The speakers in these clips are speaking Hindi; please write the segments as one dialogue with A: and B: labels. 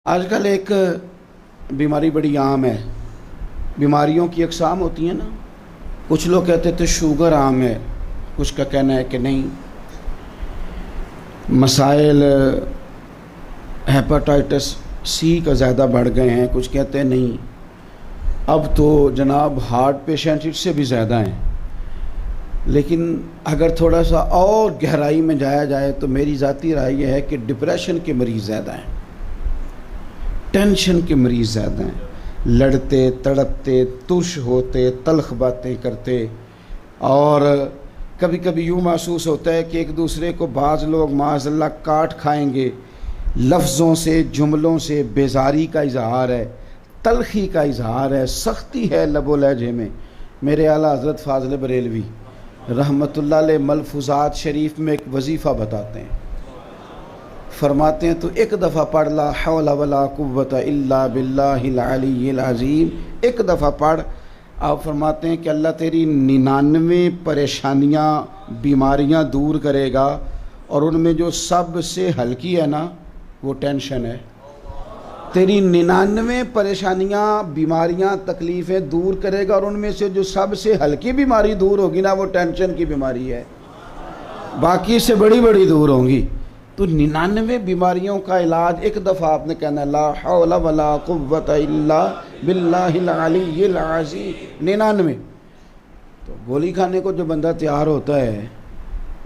A: आजकल एक बीमारी बड़ी आम है। बीमारियों की अक़साम होती हैं ना। कुछ लोग कहते थे शुगर आम है, कुछ का कहना है कि नहीं, मसाइल हेपेटाइटिस सी का ज़्यादा बढ़ गए हैं, कुछ कहते हैं नहीं, अब तो जनाब हार्ट पेशेंट इससे भी ज़्यादा हैं। लेकिन अगर थोड़ा सा और गहराई में जाया जाए तो मेरी ज़ाती राय यह है कि डिप्रेशन के मरीज़ ज़्यादा हैं, टेंशन के मरीज़ ज़्यादा हैं, लड़ते तड़पते तुर्श होते तल्ख बातें करते, और कभी कभी यूँ महसूस होता है कि एक दूसरे को बाज़ लोग माज़अल्लाह काट खाएंगे। लफ्ज़ों से जुमलों से बेजारी का इजहार है, तलखी का इजहार है, सख्ती है लबो लहजे में। मेरे आला हज़रत फ़ाज़िल बरेलवी रहमतुल्लाह अलैह मलफूज़ात शरीफ में एक वजीफ़ा बताते हैं। फरमाते हैं तो एक दफ़ा पढ़ ला हौला वला कुव्वता इल्ला बिल्लाहिल अलीय्यिल अज़ीम, एक दफ़ा पढ़। आप फरमाते हैं कि अल्लाह तेरी 99 परेशानियाँ बीमारियाँ दूर करेगा, और उनमें जो सबसे हल्की है ना वो टेंशन है। तेरी 99 परेशानियाँ बीमारियाँ तकलीफ़ें दूर करेगा, और उनमें से जो सबसे हल्की बीमारी दूर होगी ना वो टेंशन की बीमारी है, बाकी से बड़ी बड़ी दूर होंगी। तो 99 बीमारियों का इलाज एक दफ़ा आपने कहना ला हौला वला कुव्वता इल्ला बिल्लाहिल अलीय्यिल अज़ीम, 99। तो गोली खाने को जो बंदा तैयार होता है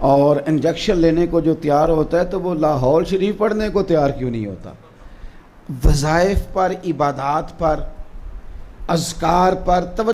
A: और इंजेक्शन लेने को जो तैयार होता है, तो वो लाहौल शरीफ पढ़ने को तैयार क्यों नहीं होता? वज़ाइफ पर, इबादात पर, अज़कार पर